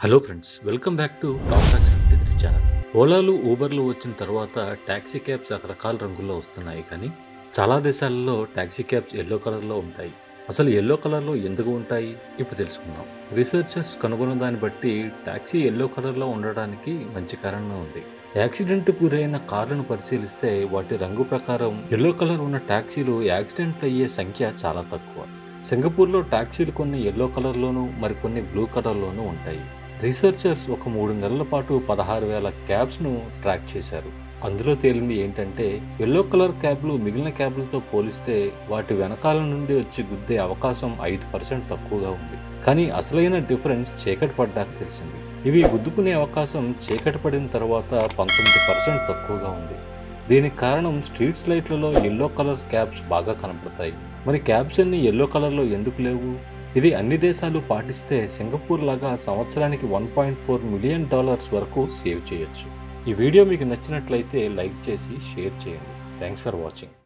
Hello friends, welcome back to top talks 53 channel. ఓలాలు, ఊబర్లు వచ్చిన తర్వాత టాక్సీ క్యాబ్స్ రకరకాల రంగుల్లో వస్తున్నాయి. కానీ చాలా దేశాలలో టాక్సీ క్యాబ్స్ ఎల్లో కలర్లో ఉంటాయి. అసలు ఎల్లో కలర్లో ఎందుకు ఉంటాయి ఇప్పుడు తెలుసుకుందాం. రీసెర్చర్స్ కనుగొన్న దాన్ని బట్టి టాక్సీ ఎల్లో కలర్లో ఉండడానికి మంచి కారణం ఉంది. యాక్సిడెంట్ గురైన కార్లను పరిశీలిస్తే వాటి రంగు ప్రకారం ఎల్లో కలర్ ఉన్న టాక్సీలు యాక్సిడెంట్ అయ్యే సంఖ్య చాలా తక్కువ. సింగపూర్లో టాక్సీలు కొన్ని ఎల్లో కలర్లోనూ మరికొన్ని బ్లూ కలర్లోనూ ఉంటాయి. రీసెర్చర్స్ ఒక 3 నెలల పాటు 16,000 క్యాబ్స్ను ట్రాక్ చేశారు. అందులో తేలింది ఏంటంటే ఎల్లో కలర్ క్యాబ్లు మిగిలిన క్యాబ్లతో పోలిస్తే వాటి వెనకాల నుండి వచ్చి గుద్దే అవకాశం 5% తక్కువగా ఉంది. కానీ అసలైన డిఫరెన్స్ చీకటి పడ్డాక తెలిసింది. ఇవి గుద్దుకునే అవకాశం చీకటి పడిన తర్వాత 19% తక్కువగా ఉంది. దీనికి కారణం స్ట్రీట్స్ లైట్లలో ఎల్లో కలర్ క్యాబ్స్ బాగా కనపడతాయి. మరి క్యాబ్స్ అన్ని ఎల్లో కలర్లో ఎందుకు లేవు? ఇది అన్ని దేశాలు పాటిస్తే సింగపూర్ లాగా సంవత్సరానికి $1.4 మిలియన్ వరకు సేవ్ చేయొచ్చు. ఈ వీడియో మీకు నచ్చినట్లయితే లైక్ చేసి షేర్ చేయండి. Thanks for watching.